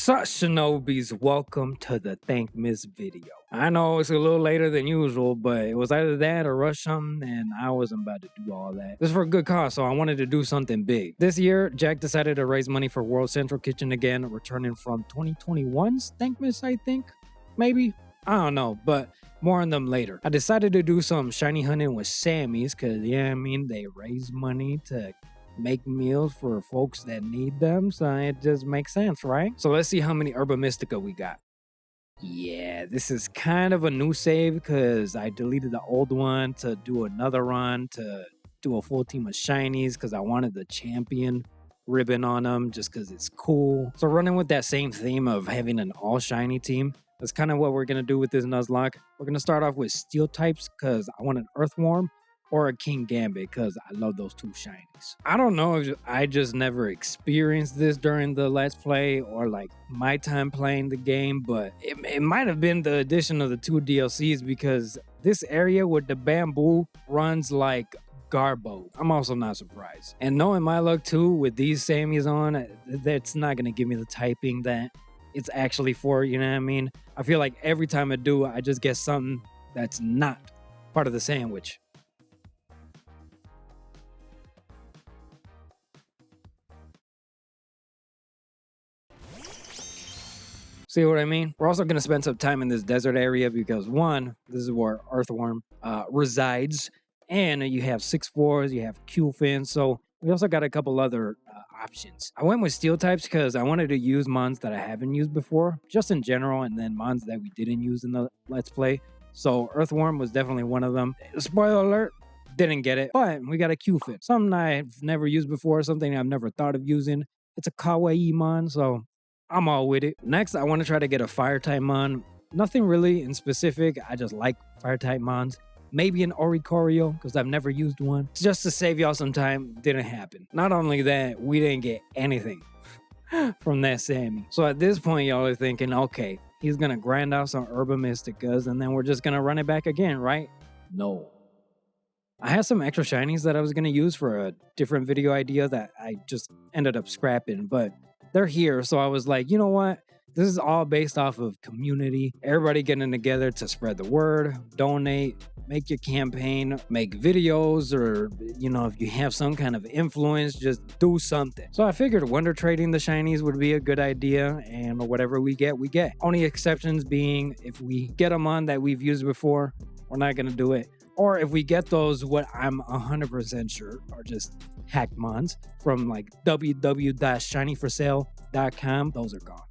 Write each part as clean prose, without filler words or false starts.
Such shinobis, welcome to the Thankmas video. I know it's a little later than usual, but it was either that or rush something, and I wasn't about to do all that. This is for a good cause, so I wanted to do something big. This year, Jack decided to raise money for World Central Kitchen again, returning from 2021's Thankmas, I think? Maybe? I don't know, but more on them later. I decided to do some shiny hunting with Sammy's, cause they raise money to make meals for folks that need them, so it just makes sense, right? So let's see how many Herba Mystica we got. Yeah, this is kind of a new save because I deleted the old one to do another run to do a full team of shinies because I wanted the champion ribbon on them just because it's cool. So running with that same theme of having an all shiny team, that's kind of what we're going to do with this Nuzlocke. We're going to start off with steel types because I want an Earthworm or a King Gambit because I love those two shinies. I don't know if I just never experienced this during the Let's Play or like my time playing the game, but it might have been the addition of the two DLCs because this area with the bamboo runs like Garbo. I'm also not surprised. And knowing my luck too with these Sammys on, that's not going to give me the typing that it's actually for, you know what I mean? I feel like every time I do, I just get something that's not part of the sandwich. See what I mean? We're also going to spend some time in this desert area because one, this is where Earthworm resides, and you have 6-4s, you have Q-Fin, so we also got a couple other options. I went with steel types because I wanted to use mons that I haven't used before, just in general, and then mons that we didn't use in the Let's Play. So Earthworm was definitely one of them. Spoiler alert, didn't get it, but we got a Q-Fin. Something I've never used before, something I've never thought of using. It's a kawaii mon, so I'm all with it. Next, I want to try to get a fire type mon. Nothing really in specific. I just like fire type mons. Maybe an Oricorio because I've never used one. Just to save y'all some time, didn't happen. Not only that, we didn't get anything from that Sammy. So at this point, y'all are thinking, okay, he's going to grind out some Herba Mysticas and then we're just going to run it back again, right? No. I had some extra shinies that I was going to use for a different video idea that I just ended up scrapping, but they're here, so I was like, you know what? This is all based off of community. Everybody getting together to spread the word, donate, make your campaign, make videos, or, if you have some kind of influence, just do something. So I figured wonder trading the shinies would be a good idea, and whatever we get, we get. Only exceptions being if we get them on that we've used before, we're not going to do it. Or if we get those, what I'm 100% sure are just hacked mons from like www.shinyforsale.com, those are gone.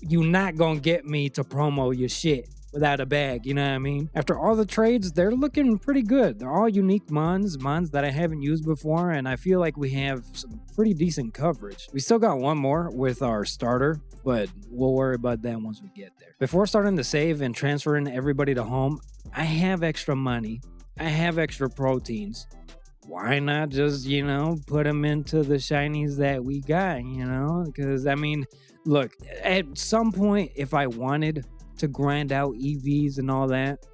You not gonna get me to promo your shit without a bag, you know what I mean? After all the trades, they're looking pretty good. They're all unique mons that I haven't used before, and I feel like we have some pretty decent coverage. We still got one more with our starter, but we'll worry about that once we get there. Before starting the save and transferring everybody to home, I have extra money. I have extra proteins. Why not just, put them into the shinies that we got, Because, look, at some point, if I wanted to grind out EVs and all that,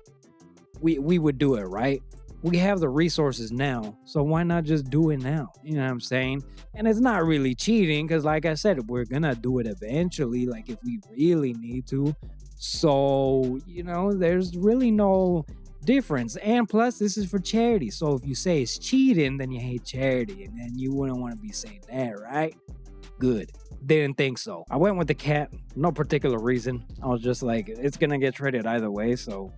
we would do it, right? We have the resources now, so why not just do it now? You know what I'm saying? And it's not really cheating, because like I said, we're gonna do it eventually, like if we really need to. So, there's really no difference. And plus, this is for charity, so if you say it's cheating, then you hate charity, and then you wouldn't want to be saying that, right? Good. Didn't think so. I went with the cat, no particular reason. I was just like, it's gonna get traded either way, so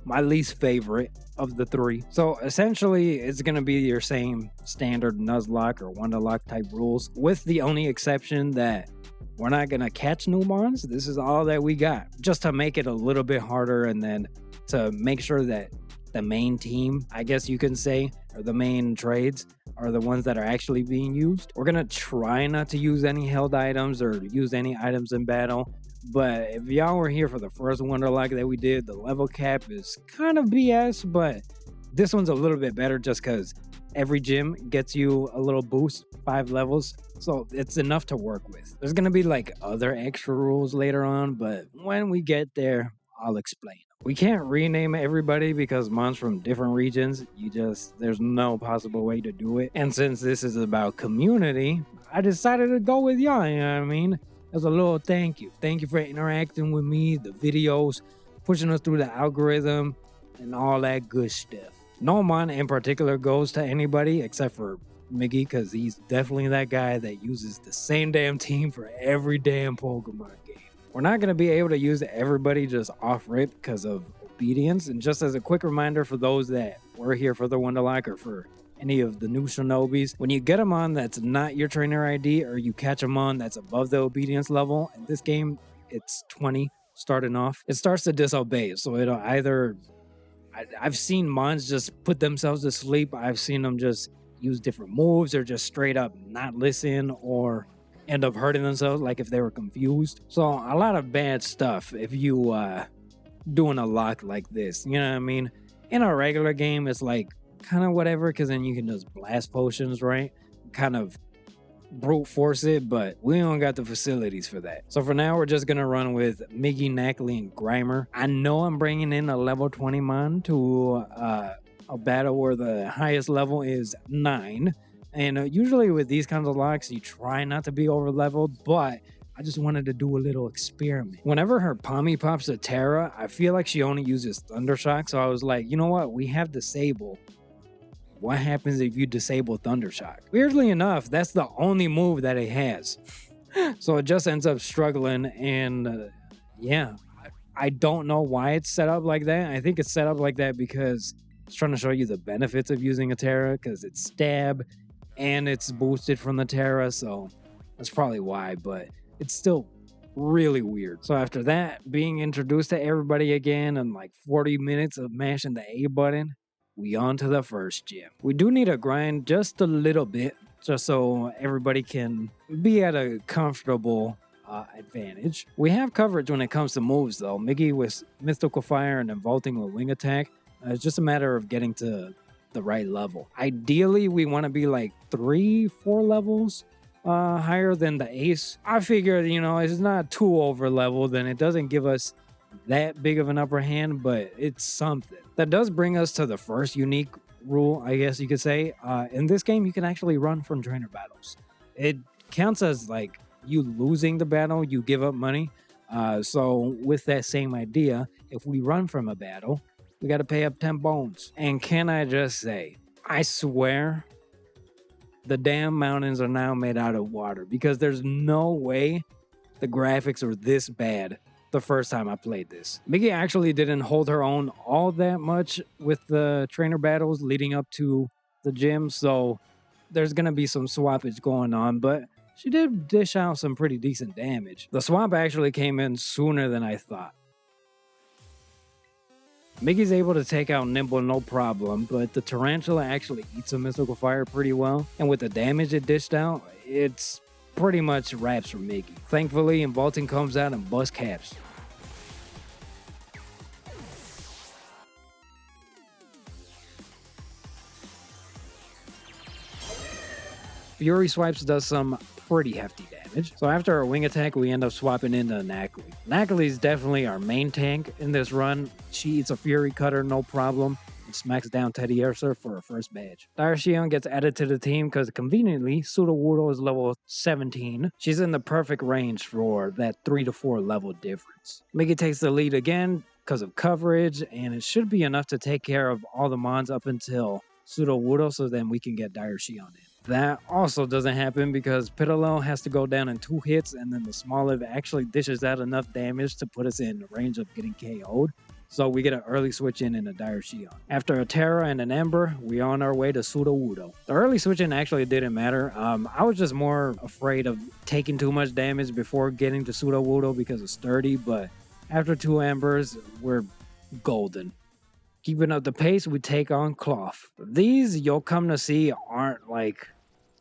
my least favorite of the three. So essentially, it's gonna be your same standard Nuzlocke or Wonderlock type rules, with the only exception that we're not gonna catch new mons. This is all that we got, just to make it a little bit harder, and then to make sure that the main team, I guess you can say, or the main trades are the ones that are actually being used. We're gonna try not to use any held items or use any items in battle. But if y'all were here for the first Wonderlock that we did, the level cap is kind of BS, but this one's a little bit better just because every gym gets you a little boost, 5 levels. So it's enough to work with. There's gonna be like other extra rules later on, but when we get there, I'll explain them. We can't rename everybody because Mon's from different regions. There's no possible way to do it. And since this is about community, I decided to go with y'all, you know what I mean? As a little thank you. Thank you for interacting with me, the videos, pushing us through the algorithm, and all that good stuff. No Mon in particular goes to anybody except for Miggy, because he's definitely that guy that uses the same damn team for every damn Pokemon game. We're not going to be able to use everybody just off rip because of obedience. And just as a quick reminder for those that were here for the Wonderlock or for any of the new Shinobis, when you get them on that's not your trainer ID or you catch them on that's above the obedience level, in this game it's 20 starting off, it starts to disobey. So it'll either, I've seen Mons just put themselves to sleep, I've seen them just use different moves or just straight up not listen or end up hurting themselves like if they were confused. So a lot of bad stuff if you doing a lock like this, you know what I mean? In a regular game it's like kind of whatever, because then you can just blast potions, right? Kind of brute force it, but we don't got the facilities for that. So for now we're just gonna run with Miggy, Knackley, and Grimer. I know I'm bringing in a level 20 Mon to a battle where the highest level is 9. And usually with these kinds of locks, you try not to be over leveled, but I just wanted to do a little experiment. Whenever her Pommy pops a Terra, I feel like she only uses Thundershock. So I was like, you know what? We have Disable. What happens if you disable Thundershock? Weirdly enough, that's the only move that it has. So it just ends up struggling. And yeah, I don't know why it's set up like that. I think it's set up like that because it's trying to show you the benefits of using a Terra, because it's stab and it's boosted from the Terra, so that's probably why, but it's still really weird. So after that, being introduced to everybody again and like 40 minutes of mashing the A button, we on to the first gym. We do need to grind just a little bit, just so everybody can be at a comfortable advantage. We have coverage when it comes to moves though. Miggy with Mystical Fire and then Vaulting with Wing Attack. It's just a matter of getting to the right level. Ideally, we want to be like 3-4 levels higher than the ace. I figured, you know, it's not too over leveled and it doesn't give us that big of an upper hand, but it's something. That does bring us to the first unique rule, I guess you could say. In this game, you can actually run from trainer battles. It counts as like you losing the battle, you give up money. So with that same idea, if we run from a battle, we got to pay up 10 bones. And can I just say, I swear the damn mountains are now made out of water, because there's no way the graphics are this bad the first time I played this. Miggy actually didn't hold her own all that much with the trainer battles leading up to the gym, so there's going to be some swappage going on, but she did dish out some pretty decent damage. The swap actually came in sooner than I thought. Miggy's able to take out Nimble no problem, but the Tarantula actually eats a Mystical Fire pretty well, and with the damage it dished out, it's pretty much wraps for Miggy. Thankfully, Vaulting comes out and busts caps. Fury Swipes does some pretty hefty damage. So after our Wing Attack, we end up swapping into Knackley. Knackley is definitely our main tank in this run. She eats a Fury Cutter, no problem, and smacks down Teddy Ursa for her first badge. Diarcheon gets added to the team because conveniently, Sudowoodo is level 17. She's in the perfect range for that 3 to 4 level difference. Miggy takes the lead again because of coverage, and it should be enough to take care of all the mons up until Sudowoodo, so then we can get Diarcheon in. That also doesn't happen because Petalil has to go down in 2 hits, and then the Smoliv actually dishes out enough damage to put us in range of getting KO'd. So we get an early switch in a Diarcheon. After a Terra and an Ember, we're on our way to Sudowoodo. The early switch in actually didn't matter. I was just more afraid of taking too much damage before getting to Sudowoodo because of Sturdy, but after 2 Embers, we're golden. Keeping up the pace, we take on Cloth. These, you'll come to see, aren't like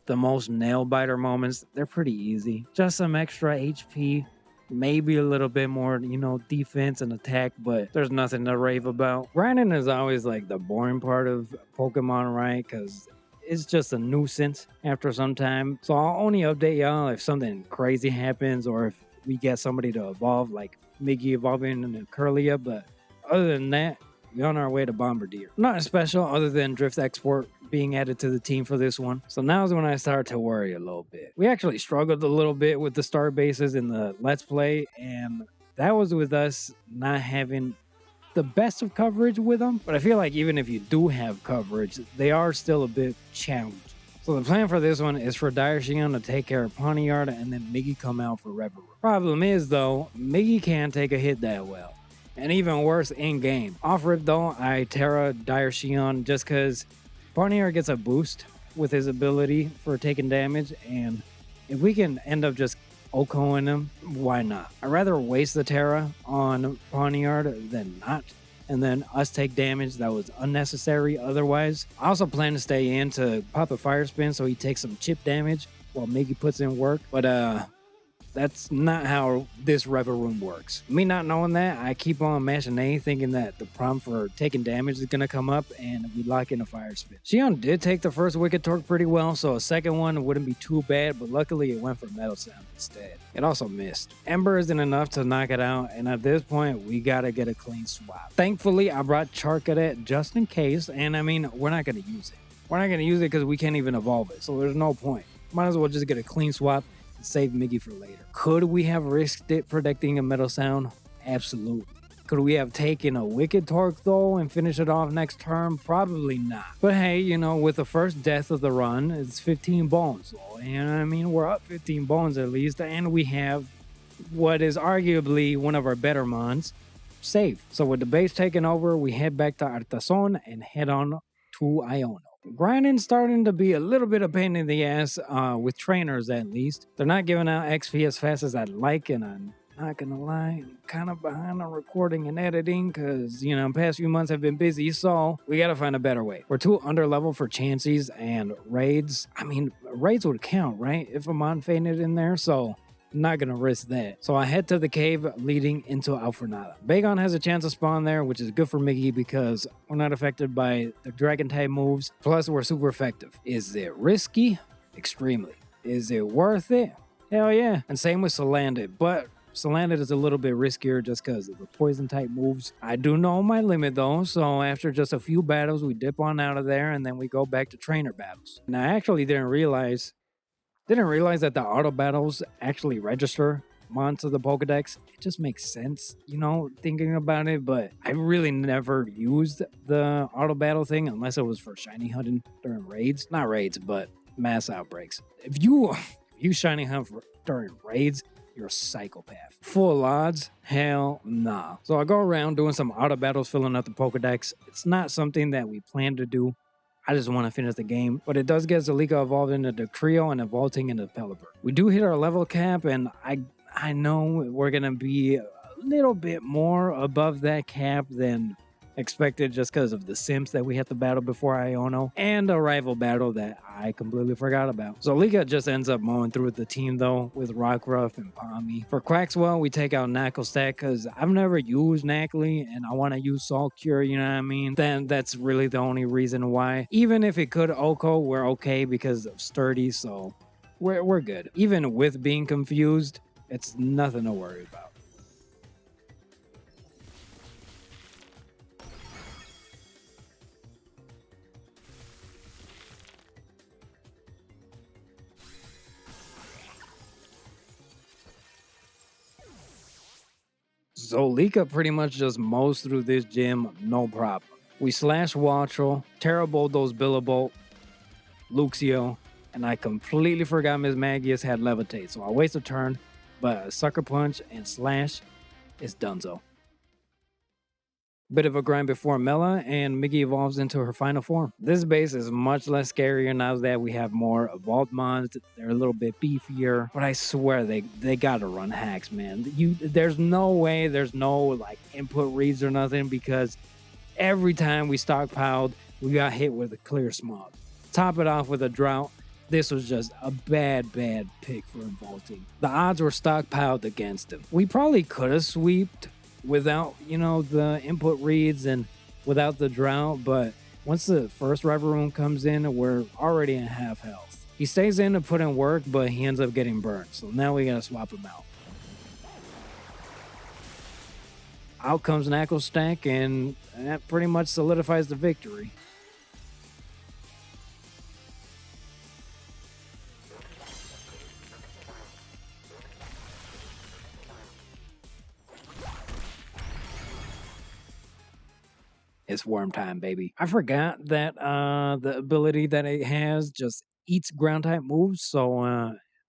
the most nail-biter moments. They're pretty easy. Just some extra HP, maybe a little bit more, you know, defense and attack, but there's nothing to rave about. Grinding is always like the boring part of Pokemon, right? Because it's just a nuisance after some time. So I'll only update y'all if something crazy happens or if we get somebody to evolve, like Miggy evolving into Curlia, but Other than that, we're on our way to Bombardier. Not special other than Drift Export being added to the team for this one. So now is when I start to worry a little bit. We actually struggled a little bit with the star bases in the Let's Play, and that was with us not having the best of coverage with them. But I feel like even if you do have coverage, they are still a bit challenged. So the plan for this one is for Direshion to take care of Pawniard and then Miggy come out for Reverie. Problem is though, Miggy can't take a hit that well. And even worse in-game. Off-rip though, I Terra Direshion just because Pawniard gets a boost with his ability for taking damage, and if we can end up just OHKOing him, why not? I'd rather waste the Terra on Pawniard than not, and then us take damage that was unnecessary otherwise. I also plan to stay in to pop a Fire Spin so he takes some chip damage while Miggy puts in work, but that's not how this Revel Room works. Me not knowing that, I keep on mashing A, thinking that the prompt for taking damage is going to come up, and we lock in a Fire Spin. Shion did take the first Wicked Torque pretty well, so a second one wouldn't be too bad, but luckily it went for Metal Sound instead. It also missed. Ember isn't enough to knock it out, and at this point, we got to get a clean swap. Thankfully, I brought Charcadet just in case, and I mean, we're not going to use it. We're not going to use it because we can't even evolve it, so there's no point. Might as well just get a clean swap, save Miggy for later. Could we have risked it protecting a Metal Sound? Absolutely. Could we have taken a Wicked Torque though and finish it off next turn? Probably not. But hey, you know, with the first death of the run, it's 15 bones. And I mean, we're up 15 bones at least, and we have what is arguably one of our better mons saved. So with the base taken over, we head back to Artazon and head on to Iono. Grinding's starting to be a little bit of pain in the ass, with trainers at least. They're not giving out XP as fast as I'd like, and I'm not gonna lie, I'm kind of behind on recording and editing because, you know, past few months have been busy, so we gotta find a better way. We're too under level for chances and raids. I mean, raids would count, right? If a mon fainted in there, so not gonna risk that. So I head to the cave leading into Alfornada. Bagon has a chance to spawn there, which is good for Miggy because we're not affected by the dragon type moves. Plus, we're super effective. Is it risky? Extremely. Is it worth it? Hell yeah. And same with Salandit, but Salandit is a little bit riskier just because of the poison type moves. I do know my limit though, so after just a few battles, we dip on out of there and then we go back to trainer battles. And I actually didn't realize that the auto battles actually register mons to the Pokedex. It just makes sense, you know, thinking about it, but I really never used the auto battle thing unless it was for shiny hunting during raids. Not raids, but mass outbreaks. If you shiny hunt during raids, you're a psychopath. Full odds? Hell nah. So I go around doing some auto battles, filling out the Pokedex. It's not something that we plan to do. I just want to finish the game, but it does get Zalika evolved into the Trio and evolving into Pelipper. We do hit our level cap, and I know we're going to be a little bit more above that cap than expected just because of the Sims that we have to battle before Iono and a rival battle that I completely forgot about. Zalika just ends up mowing through the team though with Rockruff and Palmy. For Quaxwell, we take out Knucklestack because I've never used Knackley and I want to use Salt Cure, you know what I mean? Then that's really the only reason why. Even if it could OHKO, we're okay because of Sturdy, so we're good. Even with being confused, it's nothing to worry about. Zolika pretty much just mows through this gym, no problem. We slash Wattrel, Terra Bulldoze Billabult, Luxio, and I completely forgot Miss Magius had Levitate, so I waste a turn, but a Sucker Punch and Slash is donezo. Bit of a grind before Mela, and Miggy evolves into her final form. This base is much less scarier now that we have more evolved mons. They're a little bit beefier, but I swear they gotta run hacks, man. There's no way, there's no like input reads or nothing, because every time we stockpiled, we got hit with a clear smog. Top it off with a drought. This was just a bad pick for vaulting. The odds were stockpiled against him. We probably could have sweeped without, you know, the input reads and without the drought, but once the first Rival Room comes in, we're already in half health. He stays in to put in work, but he ends up getting burned, so now we gotta swap him out. Out comes Knuckle Stack, and that pretty much solidifies the victory. It's worm time, baby. I forgot that the ability that it has just eats ground type moves, so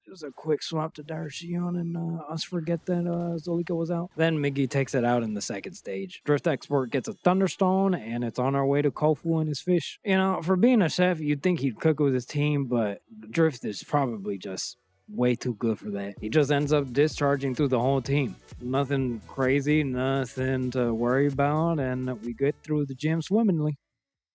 it was a quick swap to Darshion and us forget that Zolika was out. Then Miggy takes it out in the second stage. Drift Export gets a Thunderstone, and it's on our way to Kofu and his fish. You know, for being a chef, you'd think he'd cook with his team, but Drift is probably just way too good for that. He just ends up discharging through the whole team. Nothing crazy, nothing to worry about, and we get through the gym swimmingly.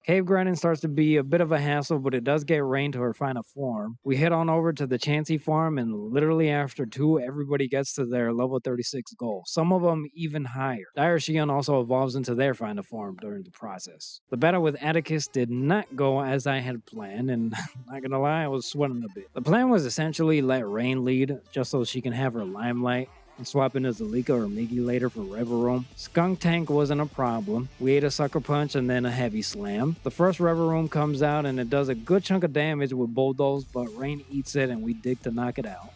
Cave grinding starts to be a bit of a hassle, but it does get Rain to her final form. We head on over to the Chansey farm, and literally after 2, everybody gets to their level 36 goal. Some of them even higher. Darshion also evolves into their final form during the process. The battle with Atticus did not go as I had planned, and not gonna lie, I was sweating a bit. The plan was essentially let Rain lead, just so she can have her limelight, and swap into Zolika or Miggy later for Rever Room. Skunk Tank wasn't a problem. We ate a Sucker Punch and then a Heavy Slam. The first Rever Room comes out and it does a good chunk of damage with Bulldoze, but Rain eats it and we dig to knock it out.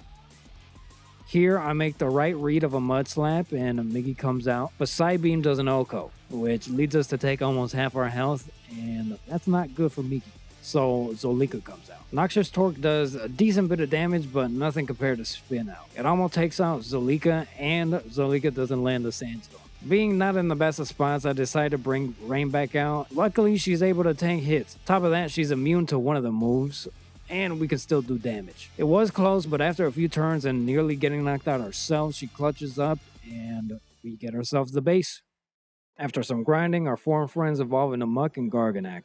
Here, I make the right read of a Mud Slap and Miggy comes out, but Side Beam does an Oko, which leads us to take almost half our health, and that's not good for Miggy. So Zolika comes out. Noxious Torque does a decent bit of damage, but nothing compared to Spin Out. It almost takes out Zolika, and Zolika doesn't land the Sandstorm. Being not in the best of spots, I decide to bring Rain back out. Luckily, she's able to tank hits. Top of that, she's immune to one of the moves, and we can still do damage. It was close, but after a few turns and nearly getting knocked out ourselves, she clutches up, and we get ourselves the base. After some grinding, our foreign friends evolve into Muck and Garganackle.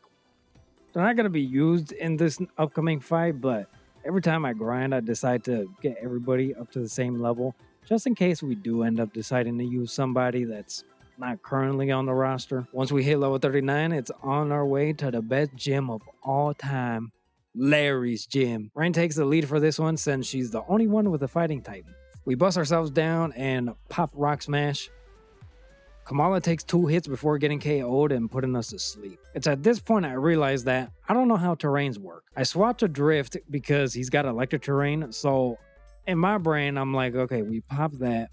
They're not going to be used in this upcoming fight, but every time I grind, I decide to get everybody up to the same level, just in case we do end up deciding to use somebody that's not currently on the roster. Once we hit level 39, it's on our way to the best gym of all time, Larry's Gym. Rain takes the lead for this one since she's the only one with a fighting type. We bust ourselves down and pop Rock Smash. Kamala takes 2 hits before getting KO'd and putting us to sleep. It's at this point I realize that I don't know how terrains work. I swapped to Drift because he's got electric terrain, so in my brain I'm like, okay, we pop that,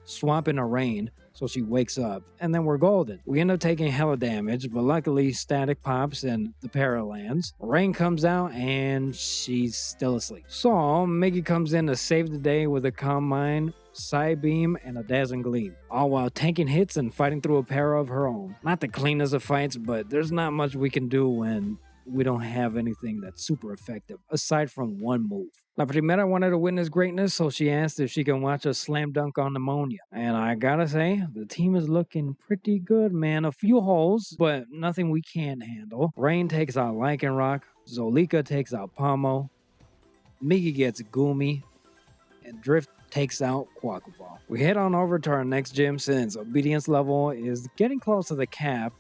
swap in a Rain, so she wakes up, and then we're golden. We end up taking hella damage, but luckily Static pops and the para lands. Rain comes out and she's still asleep. So Miggy comes in to save the day with a Calm Mind, Side Beam, and a Dazzling Gleam, all while tanking hits and fighting through a para of her own. Not the cleanest of fights, but there's not much we can do when we don't have anything that's super effective, aside from one move. La Primera wanted to witness greatness, so she asked if she can watch us slam dunk on Pneumonia. And I gotta say, the team is looking pretty good, man. A few holes, but nothing we can't handle. Rain takes out Lycanroc, Zolika takes out Pomo, Miggy gets Goomy, and Drift takes out Quackaball. We head on over to our next gym since obedience level is getting close to the cap,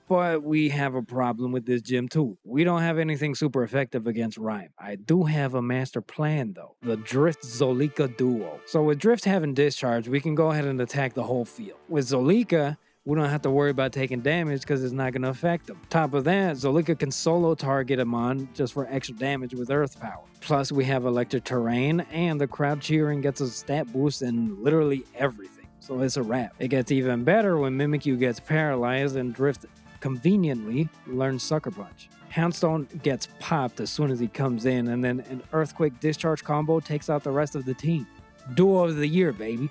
but we have a problem with this gym too. We don't have anything super effective against Rhyme. I do have a master plan though, the Drift Zolika duo. So with Drift having discharge, we can go ahead and attack the whole field. With Zolika, we don't have to worry about taking damage because it's not going to affect them. Top of that, Zolika can solo target him on just for extra damage with Earth Power. Plus, we have Electric Terrain, and the crowd cheering gets a stat boost in literally everything. So it's a wrap. It gets even better when Mimikyu gets paralyzed and Drift conveniently learns Sucker Punch. Houndstone gets popped as soon as he comes in, and then an Earthquake Discharge combo takes out the rest of the team. Duo of the year, baby.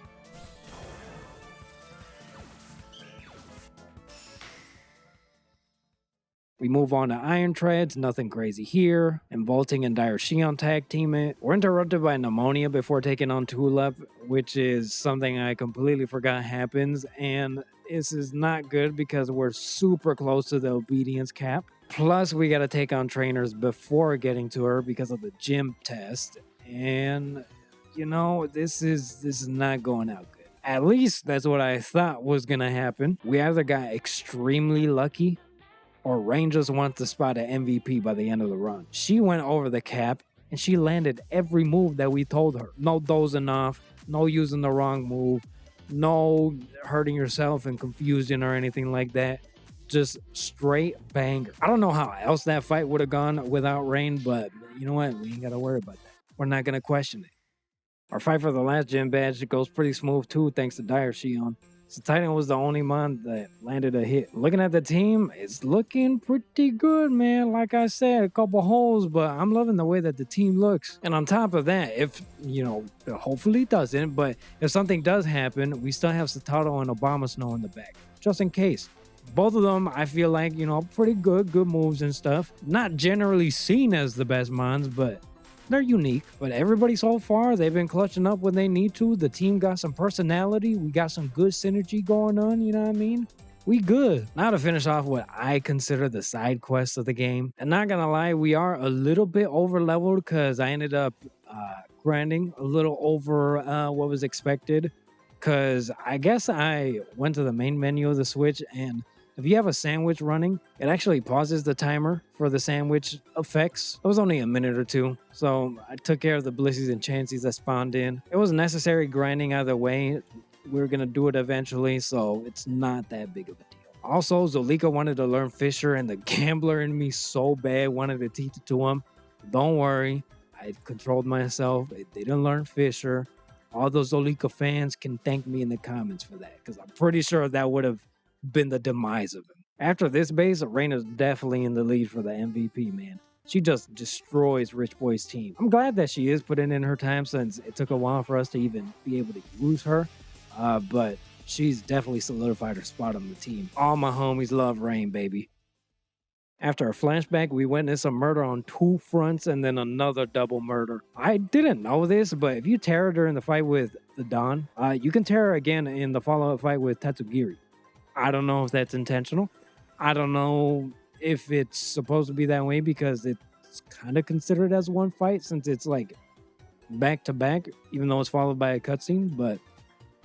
We move on to Iron Treads, nothing crazy here. And Bolting and Darshion tag team it. We're interrupted by Pneumonia before taking on Tulip, which is something I completely forgot happens. And this is not good because we're super close to the obedience cap. Plus, we gotta take on trainers before getting to her because of the gym test. And, you know, this is not going out good. At least that's what I thought was gonna happen. We either got extremely lucky, or Rain just wants to spot an MVP by the end of the run. She went over the cap, and she landed every move that we told her. No dozing off, no using the wrong move, No hurting yourself and confusion or anything like that. Just straight banger. I don't know how else that fight would have gone without rain, but you know what? We ain't got to worry about that. We're not going to question it. Our fight for the last gym badge goes pretty smooth too, thanks to Dire Shion. So Titan was the only mon that landed a hit. Looking at the team, it's looking pretty good, man. Like I said, a couple holes, but I'm loving the way that the team looks. And on top of that, if, hopefully it doesn't, but if something does happen, we still have Satato and Obama Snow in the back, just in case. Both of them, I feel like, pretty good moves and stuff. Not generally seen as the best mons, but they're unique. But everybody so far, they've been clutching up when they need to. The team got some personality. We got some good synergy going on, you know what I mean? We good. Now to finish off what I consider the side quests of the game. And not gonna lie, we are a little bit over leveled because I ended up grinding a little over what was expected. Because I guess I went to the main menu of the Switch, and if you have a sandwich running, it actually pauses the timer for the sandwich effects. It was only a minute or two, so I took care of the blissies and chances that spawned in. It was necessary grinding either way. We were going to do it eventually, so it's not that big of a deal. Also, Zolika wanted to learn Fisher, and the gambler in me so bad wanted to teach it to him. Don't worry, I controlled myself. They didn't learn Fisher. All those Zolika fans can thank me in the comments for that, because I'm pretty sure that would have been the demise of him. After this base, Reina's definitely in the lead for the MVP, man. She just destroys Rich Boy's team. I'm glad that she is putting in her time since it took a while for us to even be able to use her. But she's definitely solidified her spot on the team. All my homies love Rein, baby. After a flashback, we witnessed a murder on two fronts and then another double murder. I didn't know this, but if you tear her during the fight with the Don, you can tear her again in the follow-up fight with Tatsugiri. I don't know if that's intentional. I don't know if it's supposed to be that way because it's kind of considered as one fight since it's like back to back, even though it's followed by a cutscene, but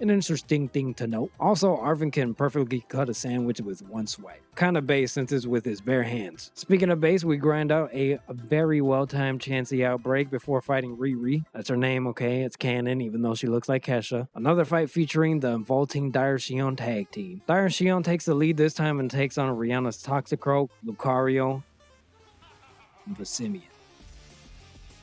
an interesting thing to note. Also, Arvin can perfectly cut a sandwich with one swipe. Kind of base since it's with his bare hands. Speaking of base, we grind out a very well-timed Chansey outbreak before fighting Riri. That's her name, okay? It's canon, even though she looks like Kesha. Another fight featuring the vaulting Dire Shion tag team. Dire Shion takes the lead this time and takes on Rihanna's Toxicroak, Lucario, and Vasimian.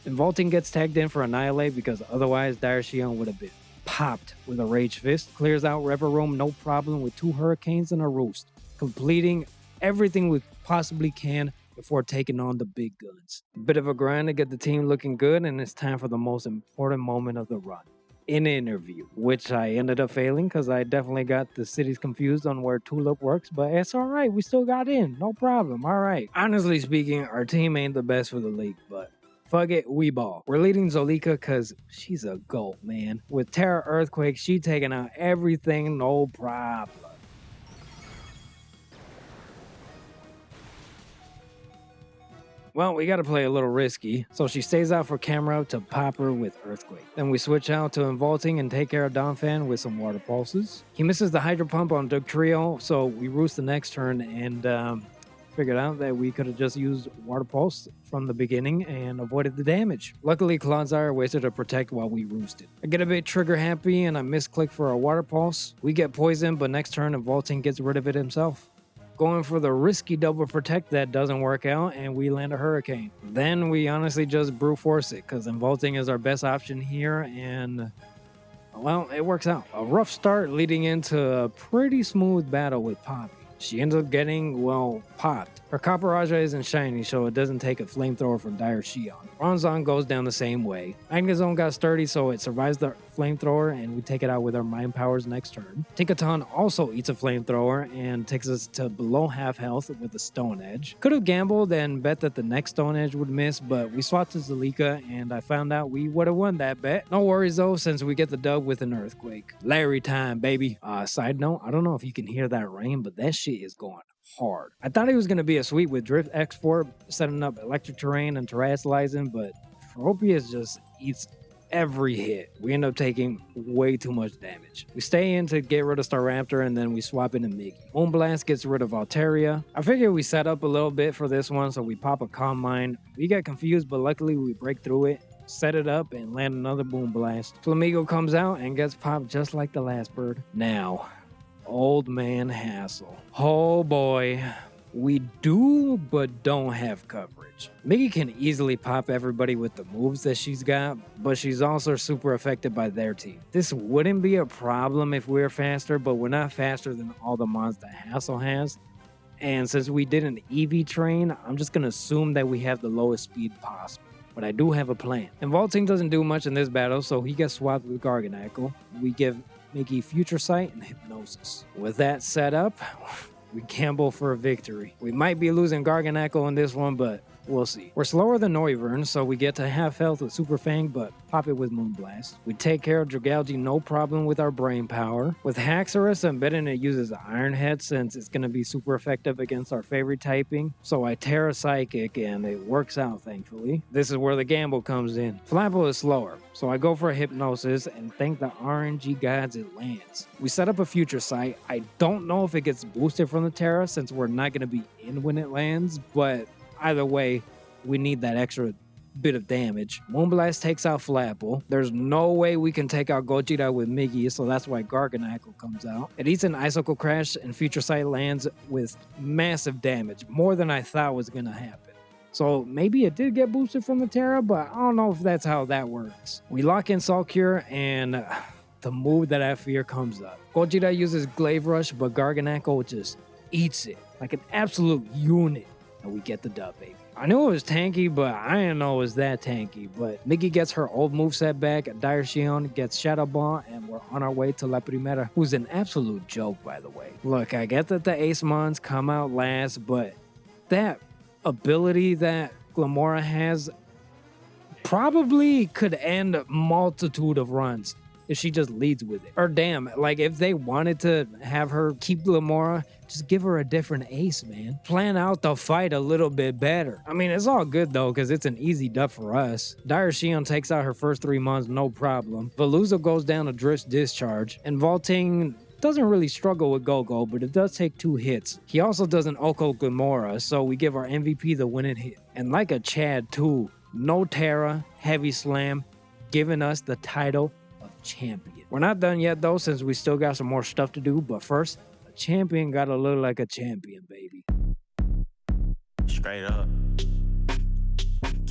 And vaulting gets tagged in for Annihilate because otherwise Dire Shion would have been popped with a Rage Fist. Clears out Rever Room no problem with 2 Hurricanes and a Roost, completing everything we possibly can before taking on the big guns. A bit of a grind to get the team looking good, and it's time for the most important moment of the run. An interview, which I ended up failing because I definitely got the cities confused on where Tulip works, but it's alright, we still got in, no problem, alright. Honestly speaking, our team ain't the best for the league, but fuck it, we ball. We're leading Zolika because she's a GOAT, man. With Terra Earthquake, she taking out everything, no problem. Well, we gotta play a little risky, so she stays out for camera to pop her with Earthquake. Then we switch out to Involting and take care of Donphan with some Water Pulses. He misses the Hydro Pump on Dugtrio, so we roost the next turn and figured out that we could have just used Water Pulse from the beginning and avoided the damage. Luckily, Clodsire wasted a Protect while we roosted. I get a bit trigger happy and I misclick for a Water Pulse. We get poisoned, but next turn Involting gets rid of it himself. Going for the risky double Protect that doesn't work out and we land a Hurricane. Then we honestly just brute force it because Involting is our best option here and well, it works out. A rough start leading into a pretty smooth battle with Poppy. She ends up getting, well, popped. Her Copperajah isn't shiny, so it doesn't take a flamethrower from Dire Shion. Bronzong goes down the same way. Magnezone got sturdy, so it survives the flamethrower, and we take it out with our Mind Powers next turn. Tinkaton also eats a flamethrower and takes us to below half health with a Stone Edge. Could have gambled and bet that the next Stone Edge would miss, but we swapped to Zolika, and I found out we would have won that bet. No worries though, since we get the dub with an Earthquake. Larry time, baby. Side note, I don't know if you can hear that rain, but that shit is going hard. I thought he was going to be a sweep with Drift Export, setting up Electric Terrain and Terrestrializing, but Tropius just eats every hit. We end up taking way too much damage. We stay in to get rid of Staraptor and then we swap into Miggy. Moonblast gets rid of Altaria. I figured we set up a little bit for this one, so we pop a Calm Mind. We got confused, but luckily we break through it. set it up, and land another boom blast. Flamigo comes out and gets popped just like the last bird. Now, Old Man Hassel. Oh boy. We do, but don't have coverage. Miggy can easily pop everybody with the moves that she's got, but she's also super affected by their team. This wouldn't be a problem if we were faster, but we're not faster than all the mons that Hassel has. And since we did an EV train, I'm just going to assume that we have the lowest speed possible. But I do have a plan. And Vaulting doesn't do much in this battle, so he gets swapped with Garganackle. We give Miggy Future Sight and Hypnosis. With that set up, we gamble for a victory. We might be losing Garganackle in this one, but we'll see. We're slower than Noivern, so we get to half health with Super Fang, but pop it with Moonblast. We take care of Dragalge no problem with our brain power. With Haxorus, I'm betting it uses Iron Head since it's going to be super effective against our favorite typing. So I Terra Psychic and it works out, thankfully. This is where the gamble comes in. Flapple is slower, so I go for a Hypnosis and thank the RNG gods it lands. We set up a Future Sight. I don't know if it gets boosted from the Terra since we're not going to be in when it lands, but either way, we need that extra bit of damage. Moonblast takes out Flapple. There's no way we can take out Gogeta with Miggy, so that's why Garganackle comes out. It eats an Icicle Crash and Future Sight lands with massive damage, more than I thought was going to happen. So maybe it did get boosted from the Terra, but I don't know if that's how that works. We lock in Salt Cure and the move that I fear comes up. Gogeta uses Glaive Rush, but Garganackle just eats it like an absolute unit. And we get the dub, baby. I knew it was tanky, but I didn't know it was that tanky. But Miggy gets her old moveset back, Dire Shion gets Shadow Ball, and we're on our way to La Primera, who's an absolute joke, by the way. Look, I get that the Ace Mons come out last, but that ability that Glamora has probably could end a multitude of runs if she just leads with it. Or damn, like if they wanted to have her keep Glamora, just give her a different ace, man. Plan out the fight a little bit better. I mean, it's all good though, because it's an easy dub for us. Dire Shion takes out her first 3 months, no problem. Veluza goes down to Drift's Discharge, and Vaulting doesn't really struggle with Go-Go, but it does take 2 hits. He also doesn't Oko Glamora, so we give our MVP the winning hit. And like a Chad too, no Terra, heavy slam, giving us the title of champion. We're not done yet though, since we still got some more stuff to do, but first, a champion gotta look like a champion, baby. Straight up.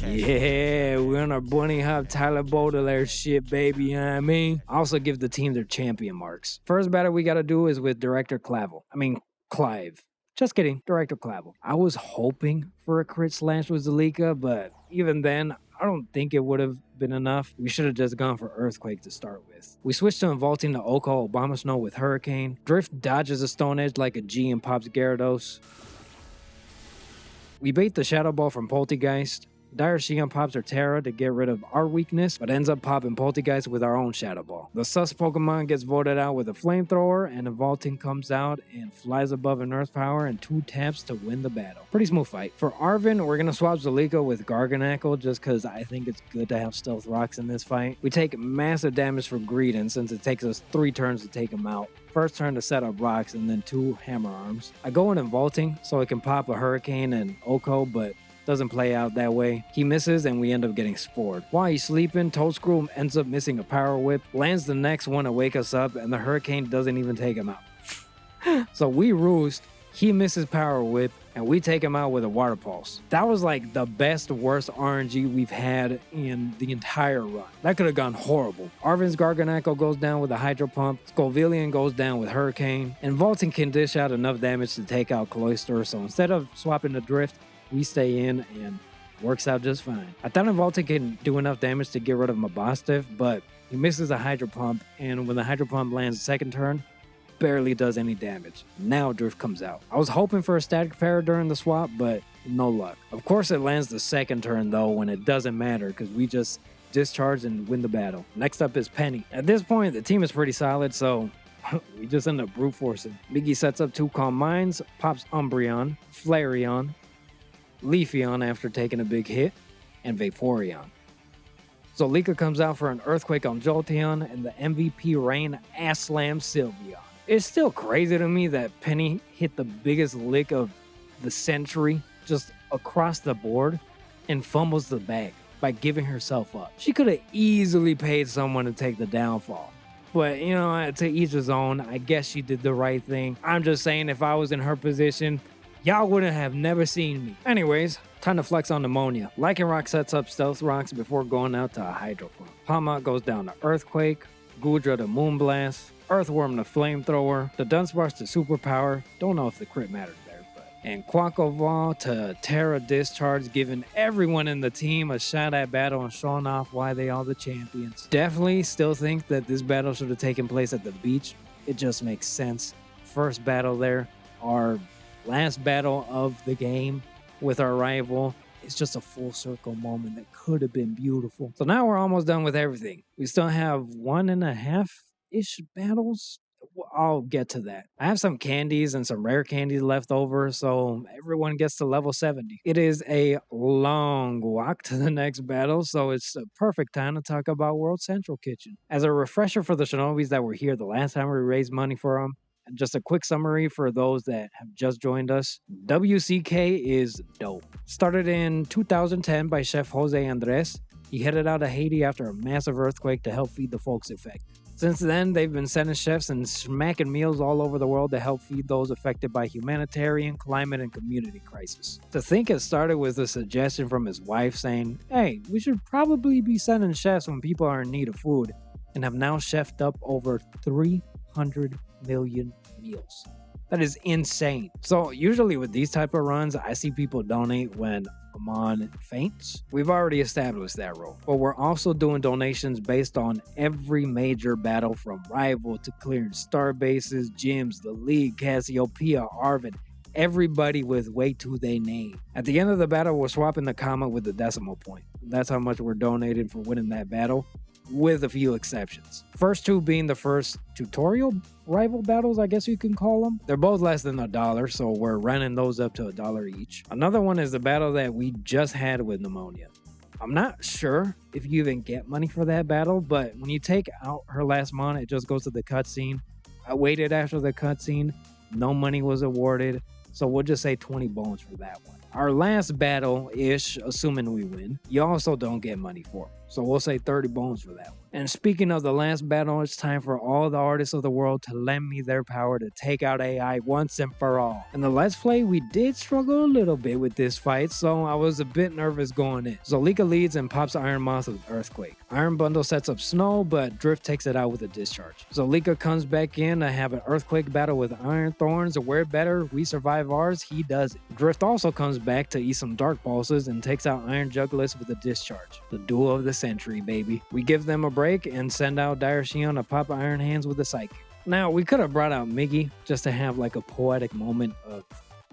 Yeah, we're on our bunny hop Tyler Baudelaire shit, baby, you know what I mean? I also give the team their champion marks. First battle we gotta do is with Director Clive. Just kidding, Director Clavel. I was hoping for a crit slash with Zalika, but even then, I don't think it would have been enough. We should have just gone for Earthquake to start with. We switched to Vaulting the Oko Obama Snow with Hurricane. Drift dodges a Stone Edge like a G and pops Gyarados. We bait the Shadow Ball from Poltegeist. Dire Shion pops her Terra to get rid of our weakness, but ends up popping Poltegeist with our own Shadow Ball. The sus Pokemon gets voted out with a Flamethrower, and a Vaulting comes out and flies above an Earth Power and 2 taps to win the battle. Pretty smooth fight. For Arven, we're going to swap Zalika with Garganackle just because I think it's good to have Stealth Rocks in this fight. We take massive damage from Greedent since it takes us 3 turns to take him out. First turn to set up rocks and then 2 Hammer Arms. I go in and Vaulting so it can pop a Hurricane and Oko, but doesn't play out that way. He misses and we end up getting spored. While he's sleeping, Toadscrew ends up missing a Power Whip, lands the next one to wake us up, and the Hurricane doesn't even take him out. So we roost, he misses Power Whip, and we take him out with a Water Pulse. That was like the best, worst RNG we've had in the entire run. That could have gone horrible. Arven's Garganackle goes down with a Hydro Pump, Scovillian goes down with Hurricane, and Vaulting can dish out enough damage to take out Cloyster, so instead of swapping the Drift, we stay in and works out just fine. I thought Vaulting can do enough damage to get rid of Mabostiff, but he misses a Hydro Pump, and when the Hydro Pump lands the second turn, barely does any damage. Now Drift comes out. I was hoping for a Static Parry during the swap, but no luck. Of course it lands the second turn though, when it doesn't matter because we just discharge and win the battle. Next up is Penny. At this point, the team is pretty solid, so we just end up brute forcing. Miggy sets up 2 Calm Minds, pops Umbreon, Flareon, Leafeon after taking a big hit, and Vaporeon. Zolika comes out for an Earthquake on Jolteon, and the MVP Rain ass slams Sylveon. It's still crazy to me that Penny hit the biggest lick of the century just across the board and fumbles the bag. by giving herself up. She could have easily paid someone to take the downfall. But, you know, to each his own. I guess she did the right thing. I'm just saying, if I was in her position, y'all wouldn't have never seen me. Anyways, time to flex on Pneumonia. Lycanroc sets up Stealth Rocks before going out to a Hydro Pump. Palmont goes down to Earthquake, Gudra to Moonblast, Earthworm to Flamethrower, the Dunsparce to Superpower. Don't know if the crit matters there, but. And Quackleval to Terra Discharge, giving everyone in the team a shot at battle and showing off why they are the champions. Definitely still think that this battle should have taken place at the beach. It just makes sense. First battle there, our last battle of the game with our rival. It's just a full circle moment that could have been beautiful. So now we're almost done with everything. We still have 1.5-ish battles. I'll get to that. I have some candies and some rare candies left over, so everyone gets to level 70. It is a long walk to the next battle, so it's a perfect time to talk about World Central Kitchen. As a refresher for the Shinobis that were here the last time we raised money for them, and just a quick summary for those that have just joined us. WCK is dope. Started in 2010 by Chef Jose Andres. He headed out of Haiti after a massive earthquake to help feed the folks affected. Since then, they've been sending chefs and smacking meals all over the world to help feed those affected by humanitarian, climate, and community crisis. To think it started with a suggestion from his wife saying, hey, we should probably be sending chefs when people are in need of food, and have now chefed up over 300 million meals. That is insane. So usually with these type of runs, I see people donate when Amon faints. We've already established that role. But we're also doing donations based on every major battle, from rival to clearing star bases, gyms, the league, Cassiopeia, Arvid, everybody with weight to their name. At the end of the battle, we're swapping the comma with the decimal point. That's how much we're donating for winning that battle, with a few exceptions. First two being the first tutorial rival battles, I guess you can call them. They're both less than $1, so we're running those up to $1 each. Another one is the battle that we just had with Pneumonia. I'm not sure if you even get money for that battle, but when you take out her last mon, it just goes to the cutscene. I waited after the cutscene, no money was awarded, so we'll just say 20 bones for that one. Our last battle-ish, assuming we win, you also don't get money for. So we'll say 30 bones for that one. And speaking of the last battle, it's time for all the artists of the world to lend me their power to take out AI once and for all. In the Let's Play, we did struggle a little bit with this fight, so I was a bit nervous going in. Zolika leads and pops Iron Moth with Earthquake. Iron Bundle sets up Snow, but Drift takes it out with a Discharge. Zolika comes back in to have an Earthquake battle with Iron Thorns. We're better, we survive ours, he does it. Drift also comes back to eat some Dark Pulses and takes out Iron Jugulis with a Discharge. The duel of the century, baby. We give them a break and send out Dire Shion to pop Iron Hands with a Psychic. Now, we could have brought out Miggy just to have like a poetic moment of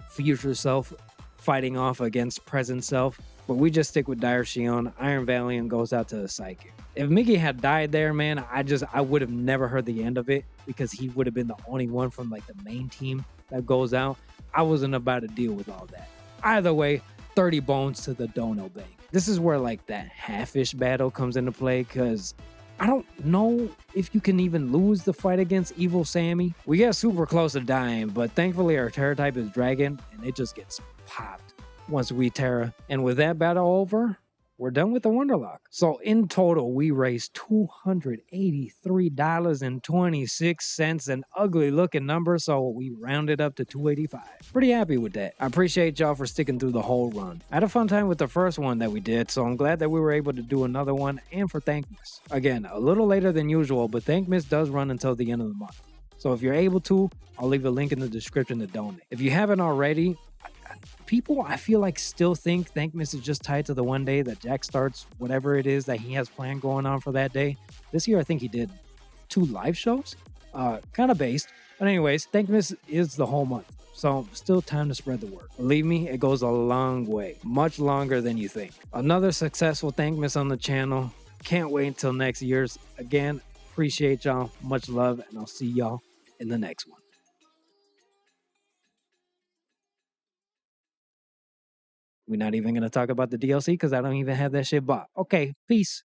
future self fighting off against present self, but we just stick with Dire Shion. Iron Valiant goes out to the Psychic. If Miggy had died there, man, I would have never heard the end of it, because he would have been the only one from like the main team that goes out. I wasn't about to deal with all that. Either way, 30 bones to the Dono Bank. This is where like that half-ish battle comes into play, because I don't know if you can even lose the fight against Evil Sammy. We get super close to dying, but thankfully our Terra type is Dragon, and it just gets popped once we Terra. And with that battle over, we're done with the Wonderlock. So in total, we raised $283.26, an ugly looking number, so we rounded up to $285. Pretty happy with that. I appreciate y'all for sticking through the whole run. I had a fun time with the first one that we did, so I'm glad that we were able to do another one, and for Thankmas. Again, a little later than usual, but Thankmas does run until the end of the month. So if you're able to, I'll leave a link in the description to donate. If you haven't already, people, I feel like, still think Thankmas is just tied to the one day that Jack starts whatever it is that he has planned going on for that day. This year, I think he did 2 live shows, kind of based. But anyways, Thankmas is the whole month, so still time to spread the word. Believe me, it goes a long way, much longer than you think. Another successful Thankmas on the channel. Can't wait until next year's. Again, appreciate y'all. Much love, and I'll see y'all in the next one. We're not even going to talk about the DLC because I don't even have that shit bought. Okay, peace.